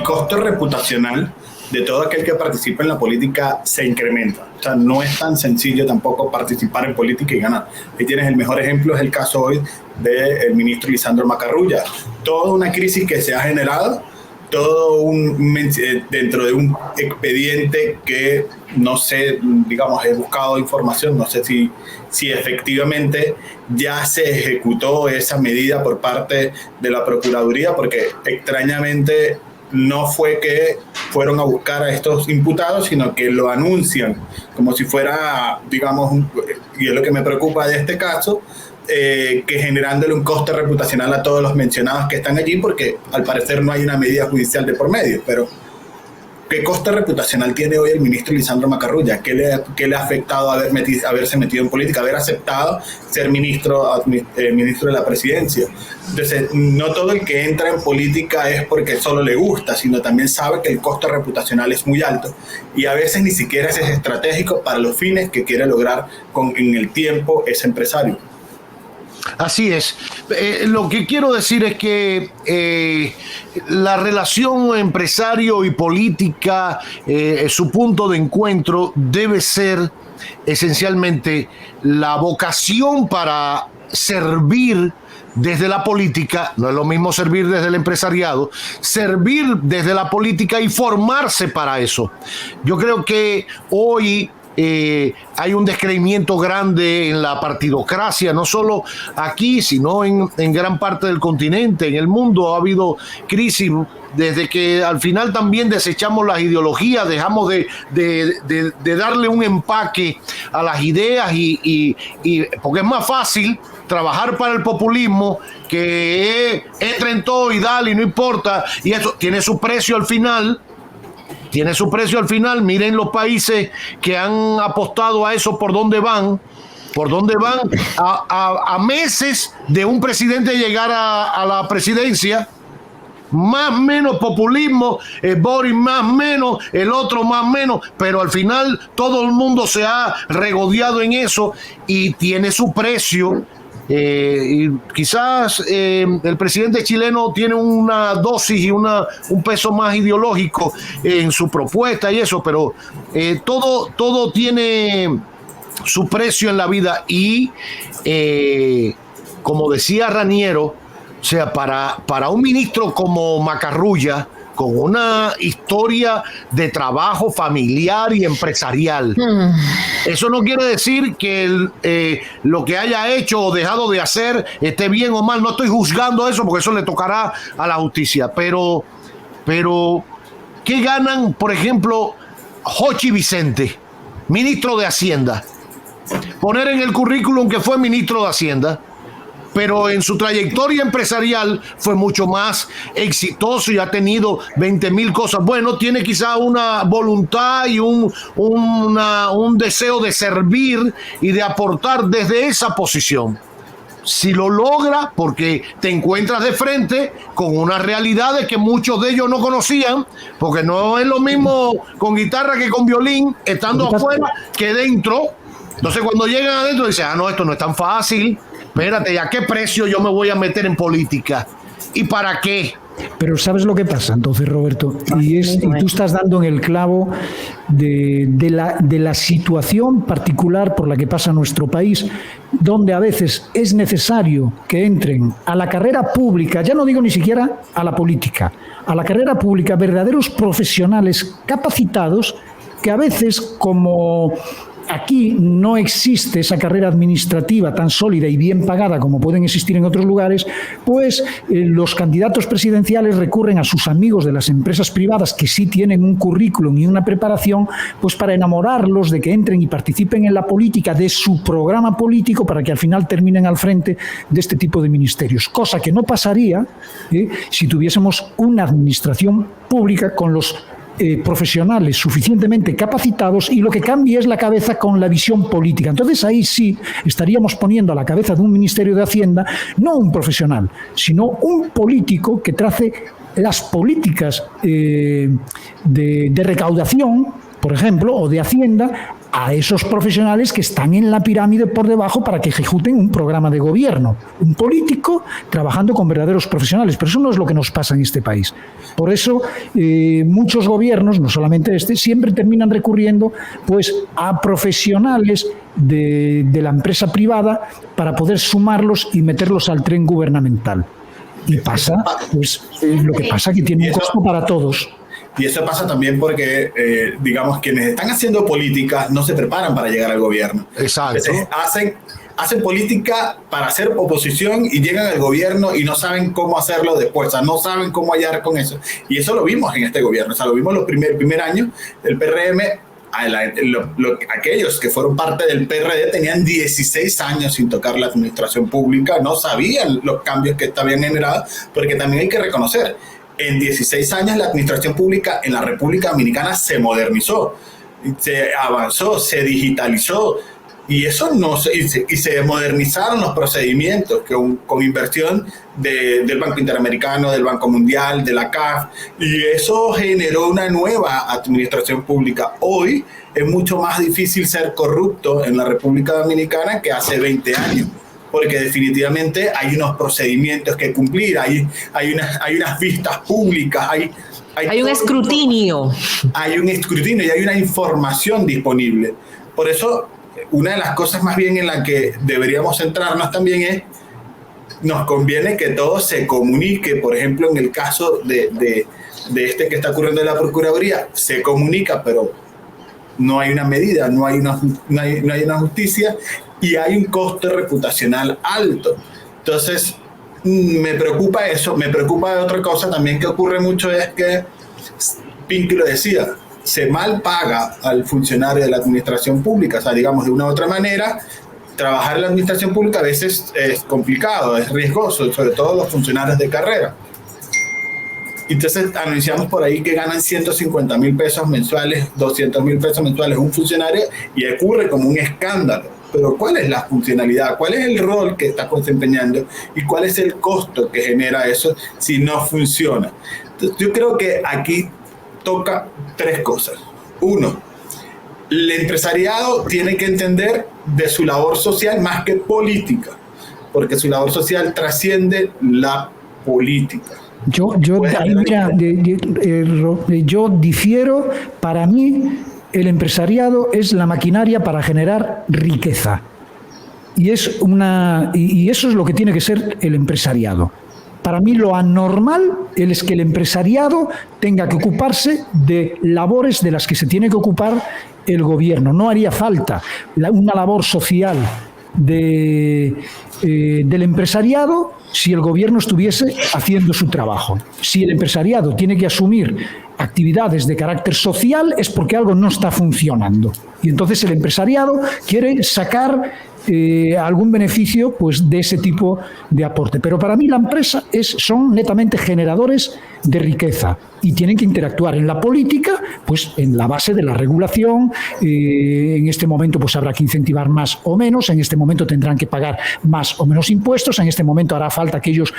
costo reputacional de todo aquel que participa en la política se incrementa. O sea, no es tan sencillo tampoco participar en política y ganar. Ahí tienes el mejor ejemplo, es el caso hoy del ministro Lisandro Macarrulla. Toda una crisis que se ha generado, dentro de un expediente que no sé, digamos, he buscado información, no sé si efectivamente ya se ejecutó esa medida por parte de la Procuraduría, porque extrañamente no fue que fueron a buscar a estos imputados, sino que lo anuncian como si fuera, digamos, y es lo que me preocupa de este caso, que generándole un coste reputacional a todos los mencionados que están allí, porque al parecer no hay una medida judicial de por medio. Pero ¿qué coste reputacional tiene hoy el ministro Lisandro Macarrulla? ¿Qué le ha afectado haberse metido en política, haber aceptado ser ministro de la presidencia? Entonces, no todo el que entra en política es porque solo le gusta, sino también sabe que el coste reputacional es muy alto y a veces ni siquiera es estratégico para los fines que quiere lograr en el tiempo ese empresario. Así es. Lo que quiero decir es que la relación empresario y política, su punto de encuentro debe ser esencialmente la vocación para servir desde la política. No es lo mismo servir desde el empresariado, servir desde la política y formarse para eso. Yo creo que hoy hay un descreimiento grande en la partidocracia, no solo aquí, sino en gran parte del continente, en el mundo. Ha habido crisis desde que al final también desechamos las ideologías, dejamos de darle un empaque a las ideas y porque es más fácil trabajar para el populismo, que entra en todo y dale y no importa, y eso tiene su precio al final. Miren los países que han apostado a eso, por dónde van a meses de un presidente llegar a la presidencia. Más o menos populismo, Boris más o menos, el otro más o menos, pero al final todo el mundo se ha regodeado en eso y tiene su precio. Y quizás el presidente chileno tiene una dosis y un peso más ideológico en su propuesta y eso, pero todo tiene su precio en la vida y como decía Raniero, o sea, para un ministro como Macarrulla, con una historia de trabajo familiar y empresarial. Eso no quiere decir que lo que haya hecho o dejado de hacer esté bien o mal. No estoy juzgando eso porque eso le tocará a la justicia. Pero ¿qué ganan, por ejemplo, Jochi Vicente, ministro de Hacienda? Poner en el currículum que fue ministro de Hacienda, pero en su trayectoria empresarial fue mucho más exitoso y ha tenido 20,000 cosas. Bueno, tiene quizá una voluntad y un deseo de servir y de aportar desde esa posición. Si lo logra, porque te encuentras de frente con unas realidades que muchos de ellos no conocían, porque no es lo mismo con guitarra que con violín, estando afuera que dentro. Entonces cuando llegan adentro dicen, no, esto no es tan fácil. Espérate, ¿a qué precio yo me voy a meter en política? ¿Y para qué? Pero ¿sabes lo que pasa entonces, Roberto? Y tú estás dando en el clavo de la situación particular por la que pasa nuestro país, donde a veces es necesario que entren a la carrera pública, ya no digo ni siquiera a la política, a la carrera pública verdaderos profesionales capacitados que a veces, como aquí no existe esa carrera administrativa tan sólida y bien pagada como pueden existir en otros lugares, pues los candidatos presidenciales recurren a sus amigos de las empresas privadas que sí tienen un currículum y una preparación, pues para enamorarlos de que entren y participen en la política, de su programa político, para que al final terminen al frente de este tipo de ministerios. Cosa que no pasaría si tuviésemos una administración pública con los profesionales suficientemente capacitados y lo que cambia es la cabeza con la visión política. Entonces ahí sí estaríamos poniendo a la cabeza de un Ministerio de Hacienda no un profesional, sino un político que trace las políticas de recaudación, por ejemplo, o de Hacienda, a esos profesionales que están en la pirámide por debajo para que ejecuten un programa de gobierno. Un político trabajando con verdaderos profesionales, pero eso no es lo que nos pasa en este país. Por eso muchos gobiernos, no solamente este, siempre terminan recurriendo pues a profesionales de la empresa privada para poder sumarlos y meterlos al tren gubernamental. Y pasa, pues lo que pasa que tiene un costo para todos. Y eso pasa también porque, digamos, quienes están haciendo política no se preparan para llegar al gobierno. Exacto. Entonces, hacen política para hacer oposición y llegan al gobierno y no saben cómo hacerlo después, o sea, no saben cómo hallar con eso. Y eso lo vimos en este gobierno, o sea, lo vimos los primer año del PRM. Aquellos que fueron parte del PRD tenían 16 años sin tocar la administración pública, no sabían los cambios que habían generado, porque también hay que reconocer, en 16 años la administración pública en la República Dominicana se modernizó, se avanzó, se digitalizó, y eso y se modernizaron los procedimientos con inversión del Banco Interamericano, del Banco Mundial, de la CAF, y eso generó una nueva administración pública. Hoy es mucho más difícil ser corrupto en la República Dominicana que hace 20 años. Porque definitivamente hay unos procedimientos que cumplir, hay unas vistas públicas, hay un escrutinio. Hay un escrutinio y hay una información disponible. Por eso, una de las cosas más bien en la que deberíamos centrarnos también es, nos conviene que todo se comunique. Por ejemplo, en el caso de este que está ocurriendo en la Procuraduría, se comunica, pero no hay una medida, no hay una justicia, y hay un costo reputacional alto. Entonces, me preocupa eso. Me preocupa de otra cosa también que ocurre mucho, es que, Pinky lo decía, se mal paga al funcionario de la administración pública. O sea, digamos, de una u otra manera, trabajar en la administración pública a veces es complicado, es riesgoso, sobre todo los funcionarios de carrera. Entonces anunciamos por ahí que ganan 150,000 pesos mensuales, 200,000 pesos mensuales un funcionario, y ocurre como un escándalo. Pero ¿cuál es la funcionalidad? ¿Cuál es el rol que está desempeñando? ¿Y cuál es el costo que genera eso si no funciona? Entonces, yo creo que aquí toca tres cosas. Uno, el empresariado tiene que entender de su labor social más que política, porque su labor social trasciende la política. Yo difiero. Para mí, el empresariado es la maquinaria para generar riqueza. Y eso es lo que tiene que ser el empresariado. Para mí lo anormal es que el empresariado tenga que ocuparse de labores de las que se tiene que ocupar el gobierno. No haría falta una labor social del empresariado si el gobierno estuviese haciendo su trabajo. Si el empresariado tiene que asumir actividades de carácter social es porque algo no está funcionando. Y entonces el empresariado quiere sacar algún beneficio pues, de ese tipo de aporte. Pero para mí la empresa son netamente generadores de riqueza y tienen que interactuar en la política pues, en la base de la regulación. En este momento pues, habrá que incentivar más o menos, en este momento tendrán que pagar más o menos impuestos, en este momento hará falta que ellos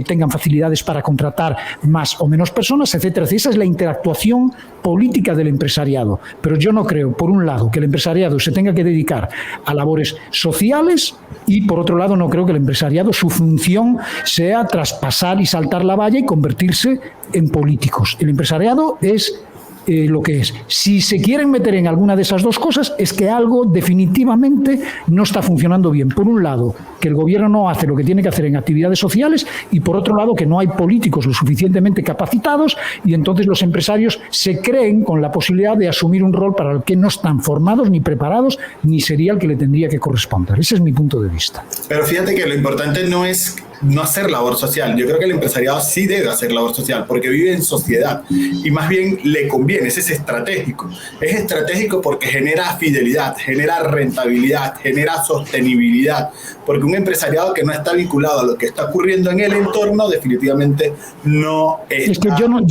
tengan facilidades para contratar más o menos personas, etcétera. Esa es la interactuación política del empresariado. Pero yo no creo, por un lado, que el empresariado se tenga que dedicar a labores sociales y, por otro lado, no creo que el empresariado, su función sea traspasar y saltar la valla y convertirse en políticos. El empresariado es lo que es. Si se quieren meter en alguna de esas dos cosas, es que algo definitivamente no está funcionando bien. Por un lado, que el gobierno no hace lo que tiene que hacer en actividades sociales, y por otro lado, que no hay políticos lo suficientemente capacitados, y entonces los empresarios se creen con la posibilidad de asumir un rol para el que no están formados ni preparados, ni sería el que le tendría que corresponder. Ese es mi punto de vista. Pero fíjate que lo importante no es no hacer labor social. Yo creo que el empresariado sí debe hacer labor social porque vive en sociedad y más bien le conviene. Ese es estratégico. Es estratégico porque genera fidelidad, genera rentabilidad, genera sostenibilidad. Porque un empresariado que no está vinculado a lo que está ocurriendo en el entorno definitivamente no está. Es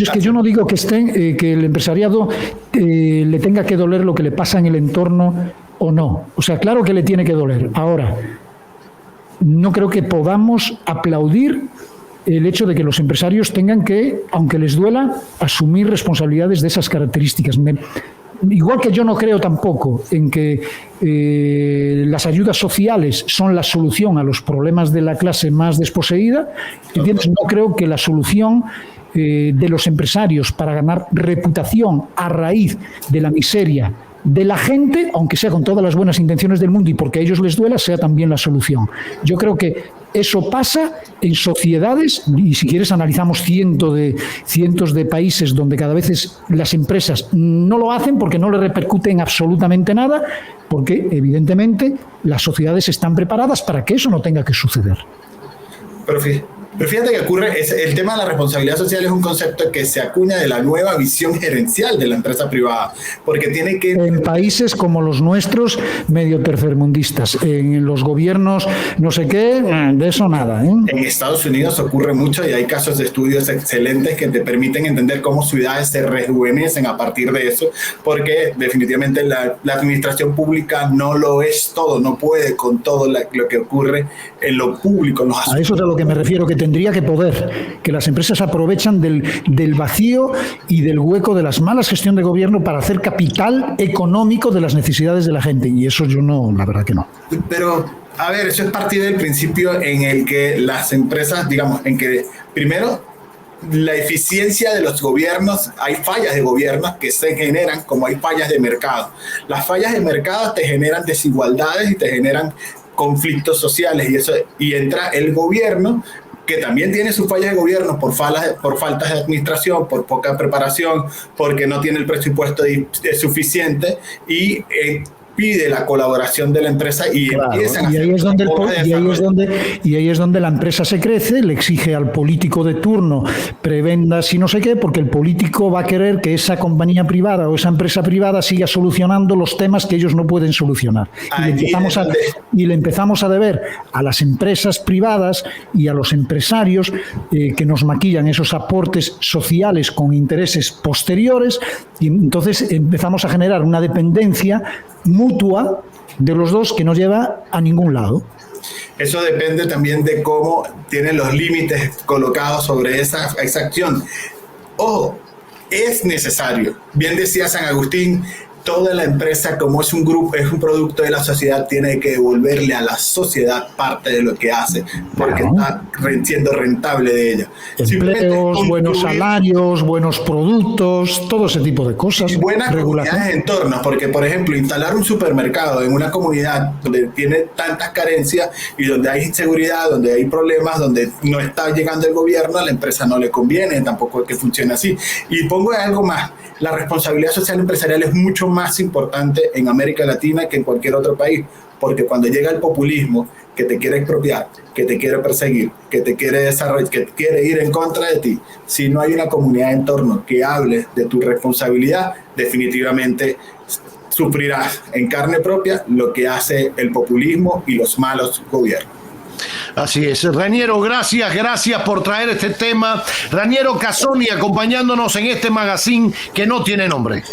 que yo no digo que el empresariado le tenga que doler lo que le pasa en el entorno o no. O sea, claro que le tiene que doler. Ahora, no creo que podamos aplaudir el hecho de que los empresarios tengan que, aunque les duela, asumir responsabilidades de esas características. igual que yo no creo tampoco en que las ayudas sociales son la solución a los problemas de la clase más desposeída, ¿entiendes? No creo que la solución de los empresarios para ganar reputación a raíz de la miseria de la gente, aunque sea con todas las buenas intenciones del mundo y porque a ellos les duela, sea también la solución. Yo creo que eso pasa en sociedades, y si quieres analizamos cientos de países donde cada vez las empresas no lo hacen porque no le repercute en absolutamente nada, porque evidentemente las sociedades están preparadas para que eso no tenga que suceder. Pero fíjate que ocurre, el tema de la responsabilidad social es un concepto que se acuña de la nueva visión gerencial de la empresa privada, porque tiene que... En países como los nuestros, medio tercermundistas, en los gobiernos no sé qué, de eso nada. En Estados Unidos ocurre mucho y hay casos de estudios excelentes que te permiten entender cómo ciudades se rejuvenecen a partir de eso, porque definitivamente la administración pública no lo es todo, no puede con todo lo que ocurre en lo público. En los a eso es a lo que me refiero, que tendría que poder, que las empresas aprovechan del vacío y del hueco de las malas gestión de gobierno para hacer capital económico de las necesidades de la gente, y eso yo no, la verdad que no. Pero, a ver, eso es partir del principio en el que las empresas, digamos, en que primero la eficiencia de los gobiernos, hay fallas de gobiernos que se generan como hay fallas de mercado. Las fallas de mercado te generan desigualdades y te generan conflictos sociales, y entra el gobierno, que también tiene sus fallas de gobierno por faltas de administración, por poca preparación, porque no tiene el presupuesto suficiente, y pide la colaboración de la empresa y claro, empiezan a y ahí es donde la empresa se crece, le exige al político de turno prebendas y no sé qué, porque el político va a querer que esa compañía privada o esa empresa privada siga solucionando los temas que ellos no pueden solucionar. Y le empezamos a deber a las empresas privadas y a los empresarios que nos maquillan esos aportes sociales con intereses posteriores, y entonces empezamos a generar una dependencia mutua de los dos que no lleva a ningún lado. Eso depende también de cómo tienen los límites colocados sobre esa acción. Ojo, es necesario. Bien decía San Agustín, toda la empresa, como es un grupo, es un producto de la sociedad, tiene que devolverle a la sociedad parte de lo que hace, porque está siendo rentable de ella. Empleos, buenos salarios, buenos productos, todo ese tipo de cosas. Y buenas comunidades de entornos, porque, por ejemplo, instalar un supermercado en una comunidad donde tiene tantas carencias y donde hay inseguridad, donde hay problemas, donde no está llegando el gobierno, a la empresa no le conviene, tampoco es que funcione así. Y pongo algo más, la responsabilidad social empresarial es mucho más importante en América Latina que en cualquier otro país, porque cuando llega el populismo que te quiere expropiar, que te quiere perseguir, que te quiere desarrollar, que quiere ir en contra de ti, si no hay una comunidad de entorno que hable de tu responsabilidad, definitivamente sufrirás en carne propia lo que hace el populismo y los malos gobiernos. Así es. Raniero, gracias por traer este tema. Raniero Casoni acompañándonos en este magazine que no tiene nombre.